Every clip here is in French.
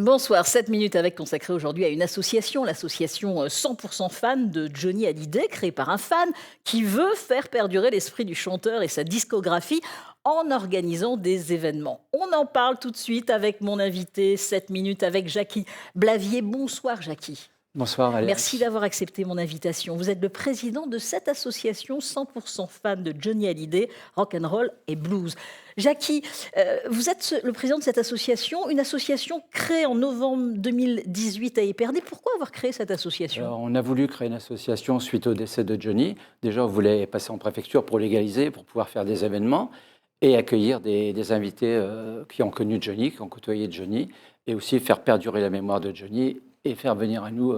Bonsoir, 7 minutes avec consacrée aujourd'hui à une association, l'association 100% fan de Johnny Hallyday, créée par un fan qui veut faire perdurer l'esprit du chanteur et sa discographie en organisant des événements. On en parle tout de suite avec mon invité, 7 minutes avec Jackie Blavier. Bonsoir Jackie. Bonsoir Merci Valérie. d'avoir accepté mon invitation. Vous êtes le président de cette association 100% fan de Johnny Hallyday, rock and roll et blues. Jackie, vous êtes le président de cette association, une association créée en novembre 2018 à Épernay. Pourquoi avoir créé cette association? Alors, on a voulu créer une association suite au décès de Johnny. Déjà, on voulait passer en préfecture pour légaliser, pour pouvoir faire des événements et accueillir des invités qui ont connu Johnny, qui ont côtoyé Johnny, et aussi faire perdurer la mémoire de Johnny et faire venir à nous,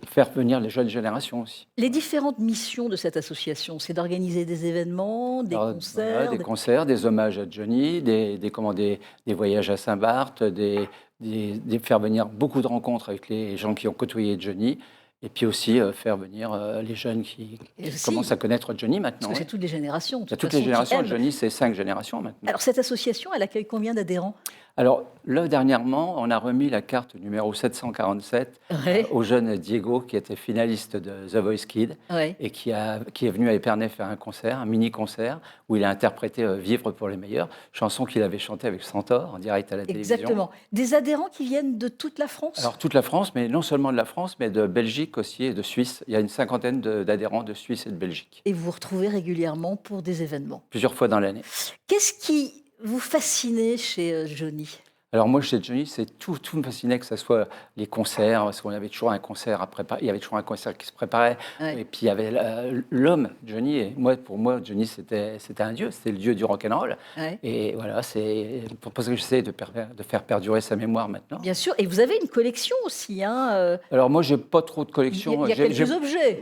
faire venir les jeunes générations aussi. Les différentes missions de cette association, c'est d'organiser des événements, des Alors, voilà, concerts. des concerts, des hommages à Johnny, des voyages à Saint-Barth, faire venir beaucoup de rencontres avec les gens qui ont côtoyé Johnny, et puis aussi faire venir les jeunes Et qui aussi, commencent à connaître Johnny parce maintenant. que c'est Ouais. toutes les générations, de Il y a toute toutes les façon, qui générations. aiment. Johnny, c'est 5 générations maintenant. Alors cette association, elle accueille combien d'adhérents? Alors là, dernièrement, on a remis la carte numéro 747 Ouais, au jeune Diego, qui était finaliste de The Voice Kid ouais. et qui est venu à Épernay faire un concert, un mini-concert, où il a interprété Vivre pour les meilleurs, chanson qu'il avait chantée avec Centaure en direct à la télévision. Exactement. Des adhérents qui viennent de toute la France? Alors toute la France, mais non seulement de la France, mais de Belgique aussi et de Suisse. Il y a une cinquantaine d'adhérents de Suisse et de Belgique, Et vous vous retrouvez régulièrement pour des événements. plusieurs fois dans l'année. Qu'est-ce qui vous fascinait chez Johnny? Alors moi, chez Johnny, c'est tout me fascinait, que ce soit les concerts, parce qu'on avait toujours un concert à préparer, il y avait toujours un concert qui se préparait, Ouais. et puis il y avait l'homme, Johnny, et moi, pour moi, Johnny, c'était un dieu, c'était le dieu du rock and roll, Ouais. et voilà, c'est pour ça que j'essaie de faire perdurer sa mémoire maintenant. Bien sûr. Et vous avez une collection aussi, hein, Alors moi, j'ai pas trop de il collection, y a quelques objets.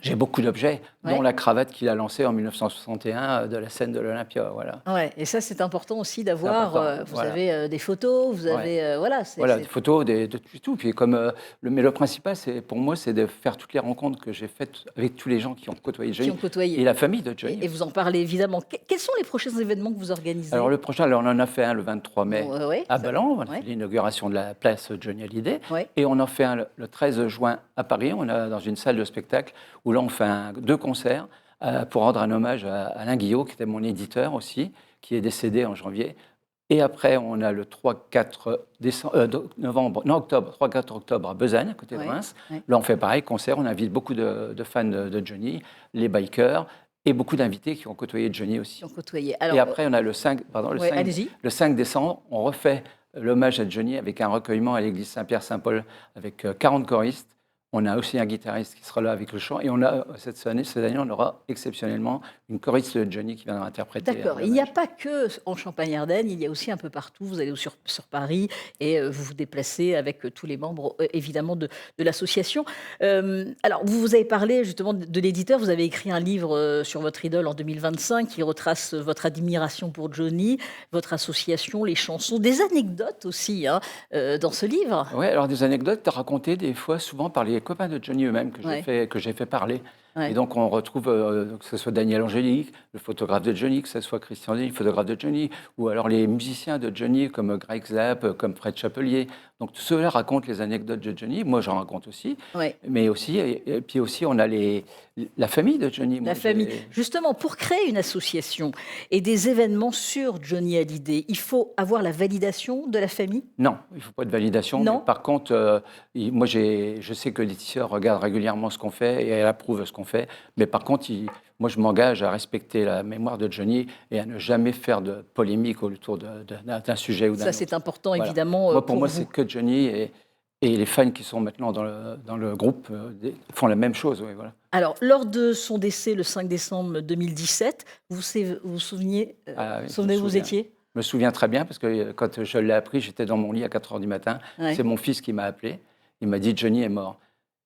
j'ai beaucoup d'objets, dont Ouais. la cravate qu'il a lancée en 1961 de la scène de l'Olympia, voilà. Ouais. Et ça, c'est important aussi C'est d'avoir. important, Vous voilà. avez des photos, vous Ouais. avez. Voilà. Voilà, des photos, de tout. Puis comme, mais le principal, pour moi, c'est de faire toutes les rencontres que j'ai faites avec tous les gens qui ont côtoyé Qui ont Johnny côtoyé. et la famille de Johnny Et vous aussi. en parlez évidemment. Quels sont les prochains événements que vous organisez? Alors le prochain, on en a fait un le 23 mai Ouais, à Ballon, on a ouais, fait l'inauguration de la place Johnny Hallyday, ouais. et on en fait un le 13 juin à Paris, on a dans une salle de spectacle où là on fait deux concerts pour rendre un hommage à Alain Guillot, qui était mon éditeur aussi, qui est décédé en janvier. Et après, on a le 3-4 novembre, non, octobre, 3-4 octobre à Besagne, à côté de Ouais, Reims. ouais. Là, on fait pareil, concert, on invite beaucoup de fans de Johnny, les bikers, et beaucoup d'invités qui ont côtoyé Johnny Qui aussi. ont côtoyé. Et Alors, après, on a ouais, allez-y. le 5 décembre, on refait l'hommage à Johnny avec un recueillement à l'église Saint-Pierre-Saint-Paul avec 40 choristes. On a aussi un guitariste qui sera là avec le chant. Et on a, cette année, on aura exceptionnellement une choriste de Johnny qui viendra interpréter D'accord. Il n'y a pas que en Champagne-Ardenne, il y a aussi un peu partout. Vous allez sur Paris et vous vous déplacez avec tous les membres, évidemment, de l'association. Alors, vous avez parlé justement de l'éditeur. Vous avez écrit un livre sur votre idole en 2025 qui retrace votre admiration pour Johnny, votre association, les chansons, des anecdotes aussi, hein, dans ce livre. Oui, alors des anecdotes racontées des fois, souvent par les copains de Johnny eux-mêmes Ouais, que j'ai fait parler. Et ouais. donc on retrouve, que ce soit Daniel Angélique, le photographe de Johnny, que ce soit Christian Denis, le photographe de Johnny, ou alors les musiciens de Johnny comme Greg Zapp, comme Fred Chapelier. Donc tous ceux-là racontent les anecdotes de Johnny. Moi, j'en raconte aussi. Ouais. Mais aussi, et puis aussi, on a la famille de Johnny. Moi, La famille. Justement, pour créer une association et des événements sur Johnny Hallyday, il faut avoir la validation de la famille? Non, il ne faut pas de validation. Mais Non? par contre, moi, je sais que Laetitia regarde régulièrement ce qu'on fait et elle approuve ce qu'on fait. Mais par contre, moi, je m'engage à respecter la mémoire de Johnny et à ne jamais faire de polémique autour d'un sujet ou d'un Ça, autre. c'est important, Voilà. évidemment, Moi, pour pour moi, vous. c'est que Johnny et les fans qui sont maintenant dans le groupe font la même chose. Oui, voilà. Alors, lors de son décès le 5 décembre 2017, vous souvenez, Ah oui, souvenez où vous étiez? Je me souviens très bien parce que quand je l'ai appris, j'étais dans mon lit à 4 heures du matin. Ouais. C'est mon fils qui m'a appelé. Il m'a dit Johnny est mort.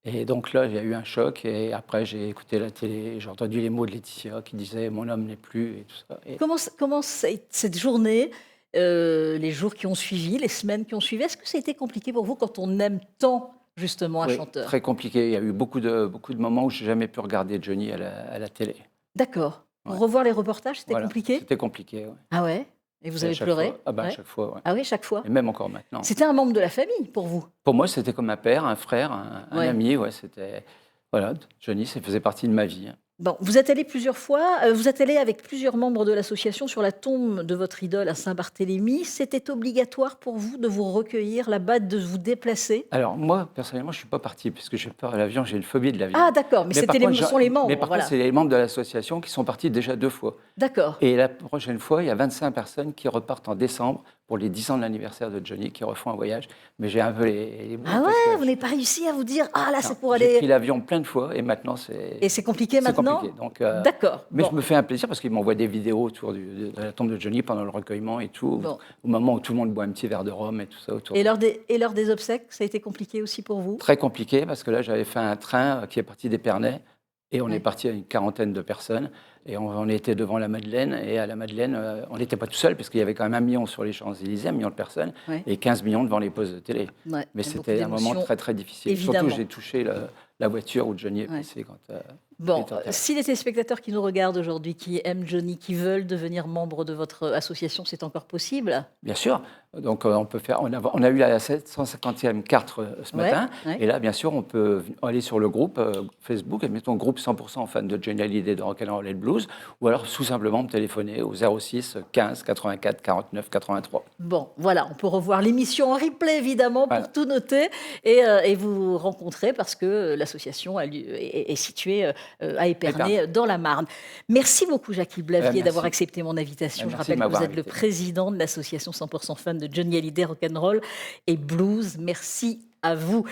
Et donc là, j'ai eu un choc. Et après, j'ai écouté la télé. J'ai entendu les mots de Laetitia qui disait mon homme n'est plus et tout ça. Et Comment cette journée, les jours qui ont suivi, les semaines qui ont suivi, est-ce que ça a été compliqué pour vous quand on aime tant justement un oui, chanteur? très compliqué. Il y a eu beaucoup de moments où j'ai jamais pu regarder Johnny à la télé. D'accord. Pour Ouais. revoir les reportages, c'était Voilà, compliqué? c'était compliqué. Ouais. Ah ouais? Et vous Et à avez chaque pleuré? fois, ah bah, à Ouais. chaque fois, ouais. Ah oui, chaque fois? Et même encore maintenant. C'était un membre de la famille pour vous? Pour moi, c'était comme un père, un frère, un Ouais. ami. Ouais, c'était voilà, Johnny, ça faisait partie de ma vie, hein. Bon, vous êtes allé plusieurs fois, vous êtes allé avec plusieurs membres de l'association sur la tombe de votre idole à Saint-Barthélemy. C'était obligatoire pour vous de vous recueillir là-bas, de vous déplacer? Alors moi, personnellement, je ne suis pas parti puisque j'ai peur de l'avion, j'ai une phobie de l'avion. Ah d'accord, mais Mais par c'était contre, les, ce sont les mais membres, par contre, voilà. c'est les membres de l'association qui sont partis déjà 2 fois. D'accord. Et la prochaine fois, il y a 25 personnes qui repartent en décembre pour les 10 ans de l'anniversaire de Johnny, qui refont un voyage. Mais j'ai un peu les boules Ah parce ouais, que vous n'avez pas réussi à vous dire: «Ah là, non, c'est pour j'ai pris aller» l'avion plein de fois et maintenant et c'est compliqué c'est maintenant? compliqué. Donc, D'accord, mais bon, je me fais un plaisir parce qu'ils m'envoient des vidéos autour de la tombe de Johnny pendant le recueillement et tout, bon. au moment où tout le monde boit un petit verre de rhum et tout ça autour. Et lors des obsèques, ça a été compliqué aussi pour vous? Très compliqué parce que là, j'avais fait un train qui est parti d'Épernay et on est Ouais. parti à une quarantaine de personnes et on était devant la Madeleine et à la Madeleine, on n'était pas tout seul parce qu'il y avait quand même 1 million sur les Champs-Élysées, 1 million de personnes Ouais. et 15 millions devant les postes de télé. Ouais, Mais il y a beaucoup c'était un moment d'émotions, très très difficile. évidemment. Surtout, j'ai touché la voiture où Johnny est Ouais. passé quand il Bon, était enterré. si les téléspectateurs qui nous regardent aujourd'hui, qui aiment Johnny, qui veulent devenir membre de votre association, c'est encore possible? Bien sûr. Donc, on peut faire. On a eu la 750e carte ce Ouais, matin. ouais. Et là, bien sûr, on peut aller sur le groupe Facebook et mettons groupe 100% fans de Johnny Hallyday de Rock'n'Roll et de Blues. Ou alors, tout simplement, me téléphoner au 06 15 84 49 83. Bon, voilà, on peut revoir l'émission en replay, évidemment, pour Voilà. tout noter et vous rencontrer parce que l'association est située à Épernay, dans la Marne. Merci beaucoup, Jackie Blavier, Merci. d'avoir accepté mon invitation. Je Merci de rappelle que vous m'avoir êtes le invité. président de l'association 100% fan de Johnny Hallyday, Rock'n'Roll et Blues. Merci à vous.